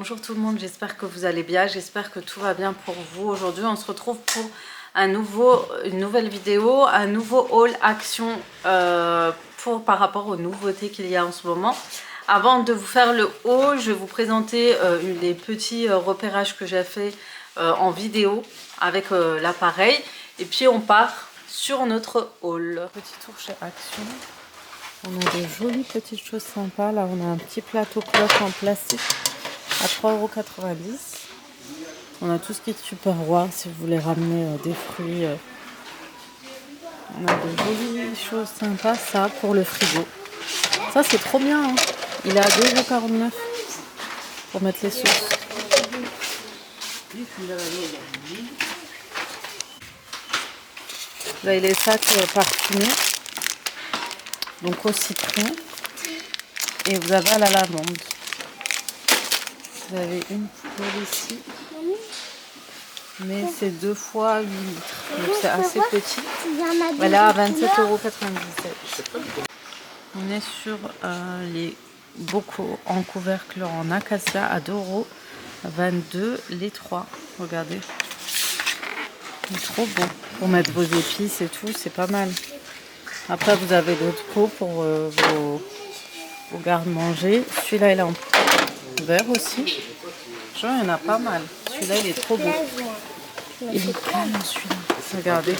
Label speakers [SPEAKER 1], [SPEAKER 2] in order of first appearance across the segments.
[SPEAKER 1] bonjour tout le monde, j'espère que vous allez bien, j'espère que tout va bien pour vous. Aujourd'hui on se retrouve pour une nouvelle vidéo, un nouveau haul action par rapport aux nouveautés qu'il y a en ce moment. Avant de vous faire le haul, je vais vous présenter les petits repérages que j'ai fait en vidéo avec l'appareil. Et puis on part sur notre haul. Petit tour chez Action. On a de jolies petites choses sympas. Là, on a un petit plateau cloche en plastique à 3,90 €. On a tout ce qui est Tupperware si vous voulez ramener des fruits. On a de jolies choses sympas. Ça, pour le frigo. Ça, c'est trop bien. Hein. Il est à 2,49 € pour mettre les sauces. Vous avez les sacs parfumés. Donc au citron. Et vous avez à la lavande. Vous avez une poubelle ici. Mais c'est 2 fois 8 litres. Donc c'est assez petit. Elle est à 27,97 €. On est sur les bocaux en couvercle en acacia à 2,22 € les 3. Regardez. C'est trop beau. Pour mettre vos épices et tout, c'est pas mal. Après, vous avez d'autres pots pour vos garde-manger. Celui-là, il est en vert aussi. Genre, il y en a pas mal. Celui-là, il est trop beau. Il est calme, celui-là. Regardez.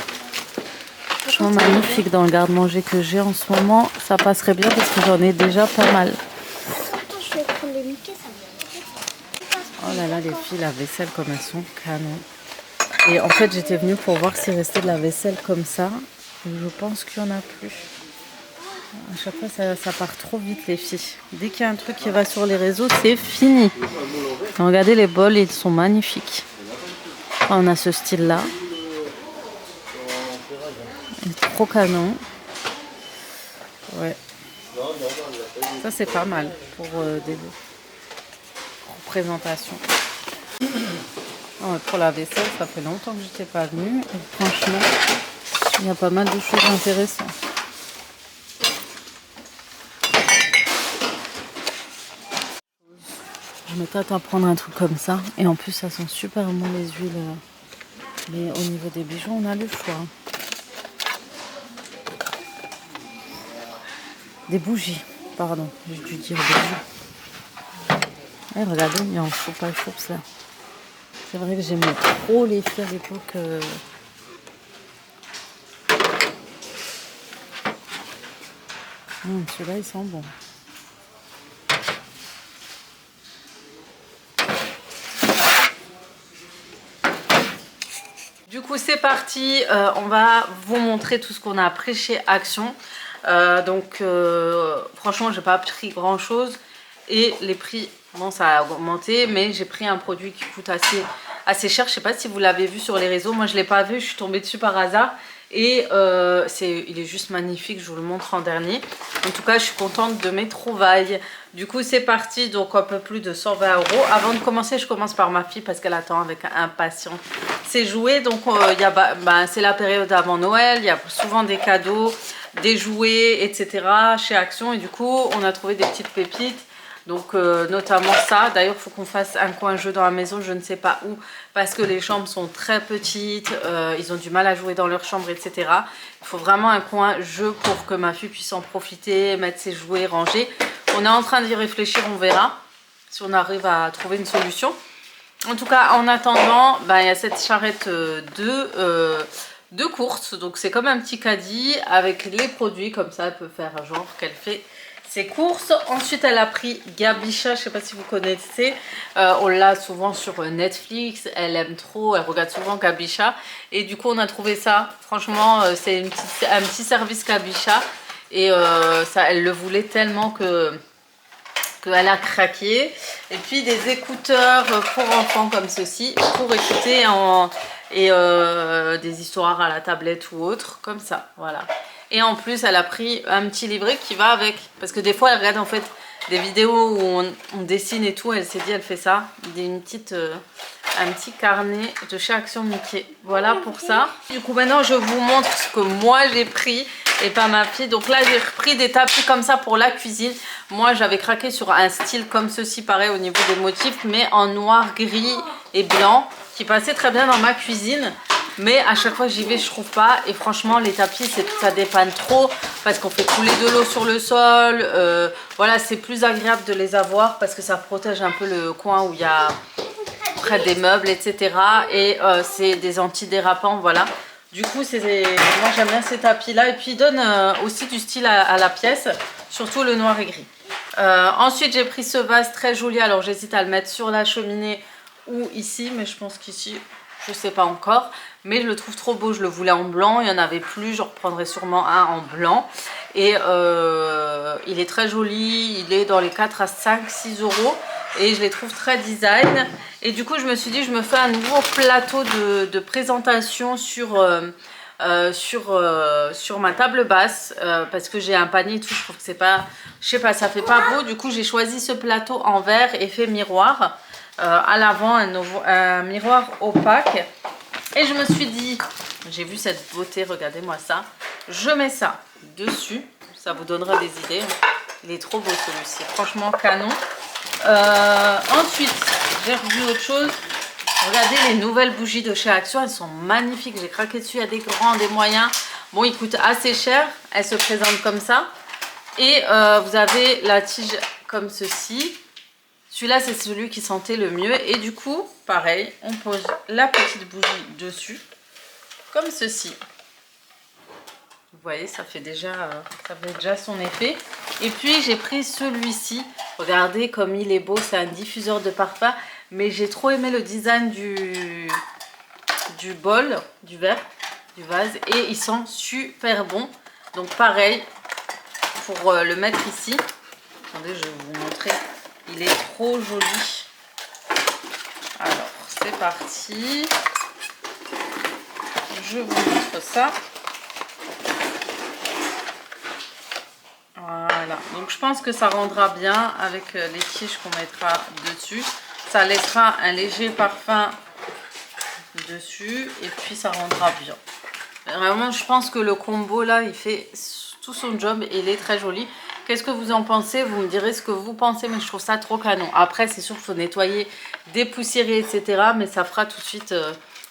[SPEAKER 1] Franchement, magnifique dans le garde-manger que j'ai en ce moment. Ça passerait bien parce que j'en ai déjà pas mal. Oh là là, les filles, la vaisselle, comme elles sont canon. Et en fait, j'étais venue pour voir s'il restait de la vaisselle comme ça. Je pense qu'il n'y en a plus. À chaque fois, ça part trop vite, les filles. Dès qu'il y a un truc qui va sur les réseaux, c'est fini. Regardez les bols, ils sont magnifiques. On a ce style-là. Il est trop canon. Ouais. Ça, c'est pas mal pour des présentations. Pour la vaisselle, ça fait longtemps que je n'étais pas venue. Et franchement, il y a pas mal de choses intéressantes. Je me tâte à prendre un truc comme ça. Et en plus, ça sent super bon les huiles. Mais au niveau des bijoux, on a le choix. Des bougies. Pardon, j'ai dû dire bijoux. Et regardez, il y a un choupa choups là. C'est vrai que j'aimais trop les filles à l'époque. Celui-là, il sent bon. Du coup, c'est parti. On va vous montrer tout ce qu'on a pris chez Action. Franchement, j'ai pas pris grand-chose. Et les prix, bon, ça a augmenté. Mais j'ai pris un produit qui coûte assez cher. Je sais pas si vous l'avez vu sur les réseaux. Moi, je l'ai pas vu. Je suis tombée dessus par hasard. Et il est juste magnifique, je vous le montre en dernier. En tout cas, je suis contente de mes trouvailles. Du coup, c'est parti, donc un peu plus de 120 €. Avant de commencer, je commence par ma fille parce qu'elle attend avec impatience ses jouets. Donc, c'est la période avant Noël, il y a souvent des cadeaux, des jouets, etc. chez Action. Et du coup, on a trouvé des petites pépites. Donc notamment ça, d'ailleurs il faut qu'on fasse un coin jeu dans la maison, je ne sais pas où, parce que les chambres sont très petites, ils ont du mal à jouer dans leur chambre, etc. Il faut vraiment un coin jeu pour que ma fille puisse en profiter, mettre ses jouets, ranger. On est en train d'y réfléchir, on verra si on arrive à trouver une solution. En tout cas, en attendant, il y a cette charrette de course, donc c'est comme un petit caddie avec les produits, comme ça elle peut faire genre qu'elle fait ses courses. Ensuite, elle a pris Gabicha, je sais pas si vous connaissez, on l'a souvent sur Netflix, elle aime trop, elle regarde souvent Gabicha. Et du coup, on a trouvé ça, franchement, c'est un petit service Gabicha. Et elle le voulait tellement qu'elle a craqué. Et puis des écouteurs pour enfants comme ceci, pour écouter des histoires à la tablette ou autre, comme ça, voilà. Et en plus, elle a pris un petit livret qui va avec. Parce que des fois, elle regarde en fait des vidéos où on dessine et tout. Elle s'est dit, elle fait ça. Un petit carnet de chez Action Mickey. Voilà pour ça. Du coup, maintenant, je vous montre ce que moi j'ai pris. et pas ma fille. Donc là j'ai repris des tapis comme ça pour la cuisine. Moi j'avais craqué sur un style comme ceci, pareil au niveau des motifs, mais en noir, gris et blanc, qui passait très bien dans ma cuisine. Mais à chaque fois que j'y vais, je trouve pas. Et franchement, les tapis, ça dépanne trop parce qu'on fait couler de l'eau sur le sol. Voilà, c'est plus agréable de les avoir parce que ça protège un peu le coin où il y a près des meubles, etc. Et c'est des antidérapants, voilà. Du coup, moi j'aime bien ces tapis-là. Et puis ils donnent aussi du style à la pièce, surtout le noir et gris. Ensuite, j'ai pris ce vase très joli. Alors j'hésite à le mettre sur la cheminée ou ici, mais je pense qu'ici, je sais pas encore. Mais je le trouve trop beau, je le voulais en blanc, il n'y en avait plus, je reprendrai sûrement un en blanc. Et il est très joli, il est dans les 4 à 5, 6 euros. Et je les trouve très design. Et du coup je me suis dit je me fais un nouveau plateau de présentation sur ma table basse. Parce que j'ai un panier et tout, je trouve que c'est pas, je sais pas, ça fait pas beau. Du coup j'ai choisi ce plateau en verre effet miroir. À l'avant un miroir opaque. Et je me suis dit, j'ai vu cette beauté, regardez-moi ça. Je mets ça dessus, ça vous donnera des idées. Il est trop beau celui-ci, franchement canon. Ensuite, j'ai revu autre chose. Regardez les nouvelles bougies de chez Action, elles sont magnifiques. J'ai craqué dessus, il y a des grands, des moyens. Bon, ils coûtent assez cher, elles se présentent comme ça. Et vous avez la tige comme ceci. Celui-là, c'est celui qui sentait le mieux. Et du coup, pareil, on pose la petite bougie dessus, comme ceci. Vous voyez, ça fait déjà son effet. Et puis, j'ai pris celui-ci. Regardez comme il est beau, c'est un diffuseur de parfum. Mais j'ai trop aimé le design du bol, du verre, du vase. Et il sent super bon. Donc, pareil, pour le mettre ici. Attendez, je vais vous montrer. Il est trop joli. Alors, c'est parti. Je vous montre ça. Voilà. Donc, je pense que ça rendra bien avec les tiges qu'on mettra dessus. Ça laissera un léger parfum dessus. Et puis, ça rendra bien. Vraiment, je pense que le combo, là, il fait tout son job. Et il est très joli. Qu'est-ce que vous en pensez? Vous me direz ce que vous pensez, mais je trouve ça trop canon. Après, c'est sûr qu'il faut nettoyer, dépoussiérer, etc. Mais ça fera tout de suite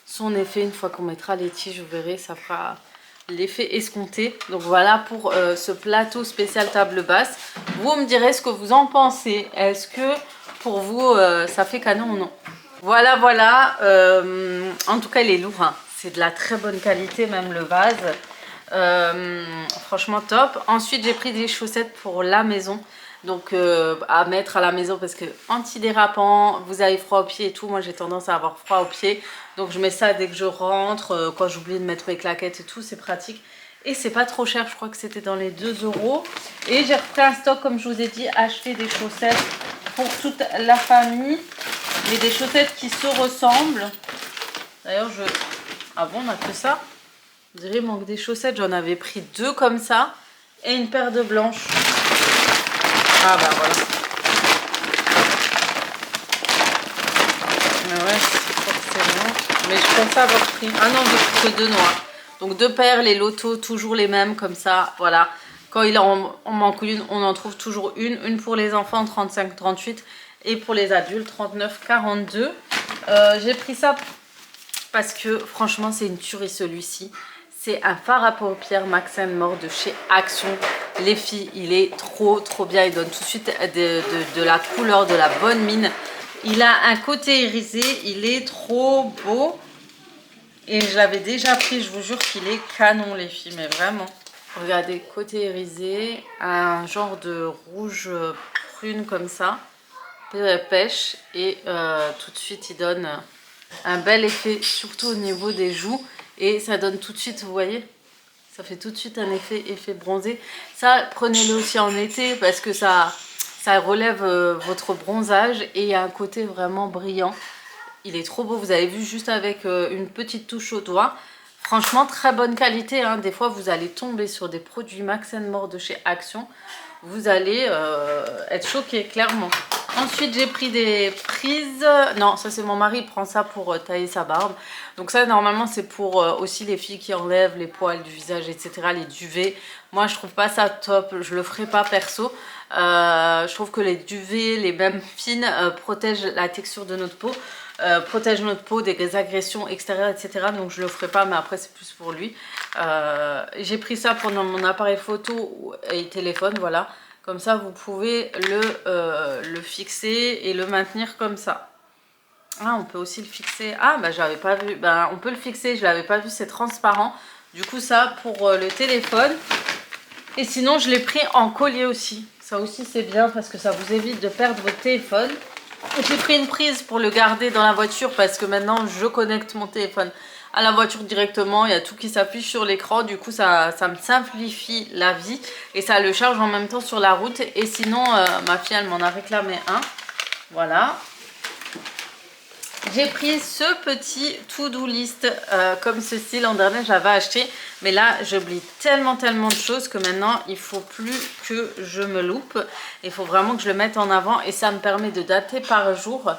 [SPEAKER 1] son effet. Une fois qu'on mettra les tiges, vous verrez, ça fera l'effet escompté. Donc voilà pour ce plateau spécial table basse. Vous me direz ce que vous en pensez. Est-ce que pour vous, ça fait canon ou non? Voilà, voilà. En tout cas, il est lourd, hein. C'est de la très bonne qualité, même le vase. Franchement top. Ensuite j'ai pris des chaussettes pour la maison, donc à mettre à la maison parce que antidérapant, vous avez froid aux pieds et tout. Moi j'ai tendance à avoir froid aux pieds, donc je mets ça dès que je rentre, quand j'oublie de mettre mes claquettes et tout, c'est pratique. Et c'est pas trop cher, je crois que c'était dans les 2 euros. Et j'ai repris un stock, comme je vous ai dit, acheter des chaussettes pour toute la famille, mais des chaussettes qui se ressemblent. D'ailleurs ah bon, on a que ça? Vous dirais, il manque des chaussettes. J'en avais pris 2 comme ça. Et une paire de blanches. Ah bah voilà. Mais ouais, forcément. Mais je pensais avoir pris... Ah non, j'ai pris que 2 noirs. Donc 2 paires, les lotos, toujours les mêmes, comme ça. Voilà. Quand on manque une, on en trouve toujours une. Une pour les enfants, 35-38. Et pour les adultes, 39-42. J'ai pris ça parce que franchement, c'est une tuerie celui-ci. C'est un fard à paupières Max & More de chez Action. Les filles, il est trop bien. Il donne tout de suite de la couleur, de la bonne mine. Il a un côté irisé. Il est trop beau. Et je l'avais déjà pris. Je vous jure qu'il est canon, les filles. Mais vraiment. Regardez, côté irisé. Un genre de rouge prune comme ça. Pêche. Et tout de suite, il donne un bel effet. Surtout au niveau des joues. Et ça donne tout de suite, vous voyez, ça fait tout de suite un effet bronzé. Ça, prenez-le aussi en été parce que ça relève votre bronzage. Et il y a un côté vraiment brillant. Il est trop beau, vous avez vu, juste avec une petite touche au doigt. Franchement, très bonne qualité, hein. Des fois, vous allez tomber sur des produits Max & More de chez Action. vous allez être choqué, clairement. Ensuite, j'ai pris des prises. Non, ça c'est mon mari, il prend ça pour tailler sa barbe. Donc ça, normalement, c'est pour aussi les filles qui enlèvent les poils du visage, etc., les duvets. Moi, je trouve pas ça top, je le ferai pas perso. Je trouve que les duvets, les mêmes fines, protègent la texture de notre peau. Protègent notre peau des agressions extérieures, etc. Donc je le ferai pas, mais après c'est plus pour lui. J'ai pris ça pendant mon appareil photo et téléphone, voilà. Comme ça, vous pouvez le fixer et le maintenir comme ça. Ah, on peut aussi le fixer. Ah, bah j'avais pas vu. Ben, on peut le fixer, je l'avais pas vu, c'est transparent. Du coup, ça pour le téléphone. Et sinon, je l'ai pris en collier aussi. Ça aussi, c'est bien parce que ça vous évite de perdre votre téléphone. J'ai pris une prise pour le garder dans la voiture parce que maintenant, je connecte mon téléphone à la voiture directement, il y a tout qui s'affiche sur l'écran, du coup ça me simplifie la vie et ça le charge en même temps sur la route. Et sinon ma fille elle m'en a réclamé un, voilà. J'ai pris ce petit to-do list comme ceci, l'an dernier j'avais acheté, mais là j'oublie tellement de choses que maintenant il faut plus que je me loupe, il faut vraiment que je le mette en avant et ça me permet de dater par jour.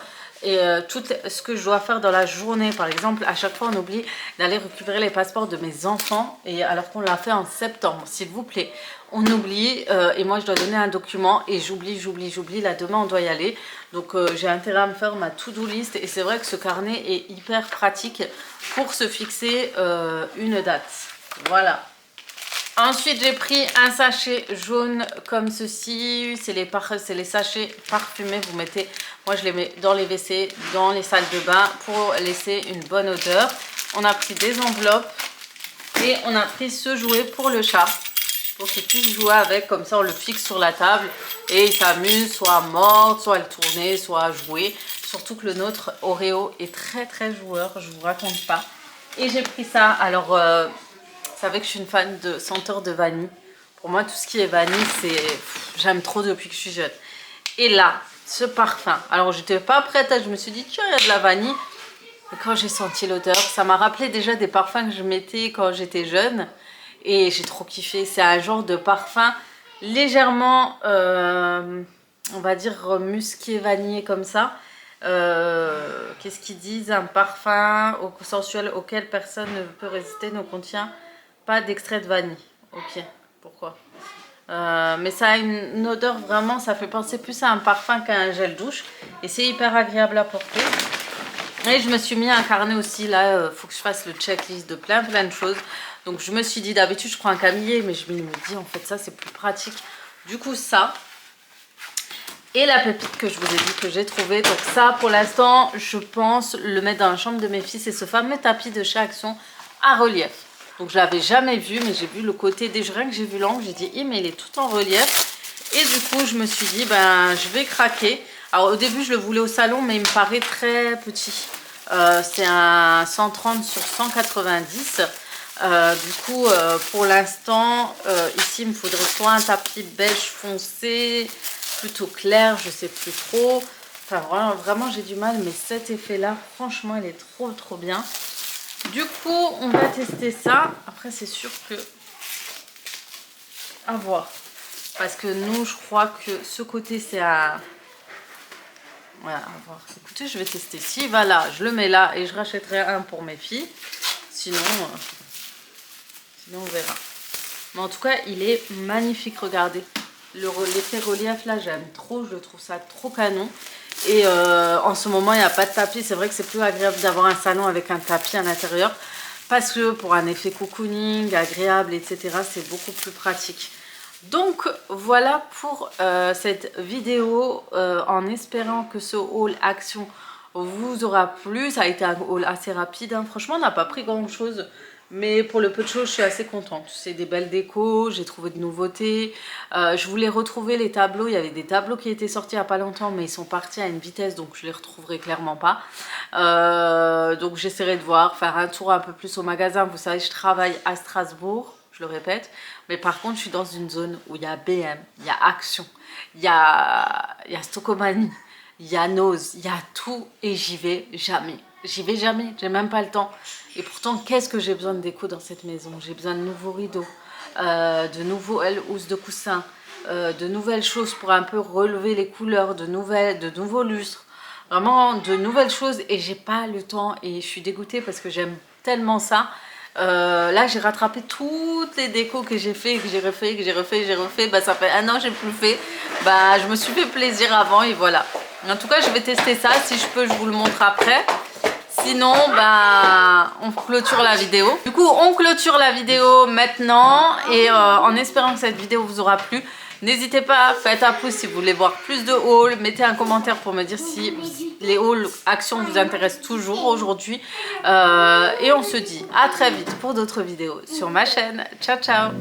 [SPEAKER 1] Et tout ce que je dois faire dans la journée, par exemple, à chaque fois on oublie d'aller récupérer les passeports de mes enfants, et alors qu'on l'a fait en septembre, s'il vous plaît, on oublie, et moi je dois donner un document et j'oublie, là demain on doit y aller, donc j'ai intérêt à me faire ma to-do list, et c'est vrai que ce carnet est hyper pratique pour se fixer une date, voilà. Ensuite, j'ai pris un sachet jaune comme ceci. C'est les sachets parfumés. Vous mettez, moi je les mets dans les WC, dans les salles de bain pour laisser une bonne odeur. On a pris des enveloppes et on a pris ce jouet pour le chat. Pour qu'il puisse jouer avec, comme ça on le fixe sur la table et il s'amuse, soit à mordre, soit à le tourner, soit à jouer. Surtout que le nôtre Oreo est très joueur, je vous raconte pas. Et j'ai pris ça, alors... Vous savez que je suis une fan de senteur de vanille. Pour moi, tout ce qui est vanille, c'est... J'aime trop depuis que je suis jeune. Et là, ce parfum. Alors, j'étais pas prête. Je me suis dit, tiens, il y a de la vanille. Et quand j'ai senti l'odeur, ça m'a rappelé déjà des parfums que je mettais quand j'étais jeune. Et j'ai trop kiffé. C'est un genre de parfum légèrement, on va dire, musqué, vanillé comme ça. Qu'est-ce qu'ils disent? Un parfum sensuel auquel personne ne peut résister, ne contient pas d'extrait de vanille. Ok, pourquoi? Mais ça a une odeur vraiment, ça fait penser plus à un parfum qu'à un gel douche. Et c'est hyper agréable à porter. Et je me suis mis un carnet aussi, là, faut que je fasse le checklist de plein de choses. Donc je me suis dit, d'habitude je prends un camillier, mais je me dis en fait ça c'est plus pratique. Du coup ça, et la pépite que je vous ai dit que j'ai trouvé. Donc ça pour l'instant, je pense le mettre dans la chambre de mes filles. C'est ce fameux tapis de chez Action à relief. Donc je l'avais jamais vu, mais j'ai vu le côté des rien que j'ai vu l'angle, j'ai dit mais il est tout en relief. Et du coup je me suis dit ben je vais craquer. Alors au début je le voulais au salon, mais il me paraît très petit. C'est un 130 sur 190. Du coup pour l'instant ici il me faudrait soit un tapis beige foncé, plutôt clair, je sais plus trop. Enfin vraiment j'ai du mal, mais cet effet là franchement il est trop bien. Du coup, on va tester ça. Après, c'est sûr que... à voir. Parce que nous, je crois que ce côté, c'est à... Voilà, à voir. Écoutez, je vais tester. S'il va là, je le mets là et je rachèterai un pour mes filles. Sinon on verra. Mais en tout cas, il est magnifique, regardez. L'effet relief, là, j'aime trop. Je trouve ça trop canon. Et en ce moment il n'y a pas de tapis, c'est vrai que c'est plus agréable d'avoir un salon avec un tapis à l'intérieur parce que pour un effet cocooning agréable etc, c'est beaucoup plus pratique. Donc voilà pour cette vidéo, en espérant que ce haul Action vous aura plu. Ça a été un haul assez rapide, hein. Franchement on n'a pas pris grand chose. Mais pour le peu de choses, je suis assez contente. C'est des belles décos, j'ai trouvé de nouveautés. Je voulais retrouver les tableaux. Il y avait des tableaux qui étaient sortis il n'y a pas longtemps, mais ils sont partis à une vitesse, donc je les retrouverai clairement pas. Donc j'essaierai de voir, faire un tour un peu plus au magasin. Vous savez, je travaille à Strasbourg, je le répète. Mais par contre, je suis dans une zone où il y a BM, il y a Action, il y a Stocomanie, il y a Nose, il y a tout et j'y vais jamais. J'y vais jamais, j'ai même pas le temps. Et pourtant, qu'est-ce que j'ai besoin de déco dans cette maison? J'ai besoin de nouveaux rideaux, de nouveaux housses de coussins, de nouvelles choses pour un peu relever les couleurs, de nouveaux lustres, vraiment de nouvelles choses, et j'ai pas le temps et je suis dégoûtée parce que j'aime tellement ça. Là j'ai rattrapé toutes les décos que j'ai fait, que j'ai refait, bah ça fait un an que j'ai plus fait, bah je me suis fait plaisir avant et voilà. En tout cas je vais tester ça, si je peux je vous le montre après. Sinon, bah, on clôture la vidéo. Du coup, on clôture la vidéo maintenant. Et en espérant que cette vidéo vous aura plu, n'hésitez pas, faites un pouce si vous voulez voir plus de hauls. Mettez un commentaire pour me dire si les hauls actions vous intéressent toujours aujourd'hui. Et on se dit à très vite pour d'autres vidéos sur ma chaîne. Ciao, ciao!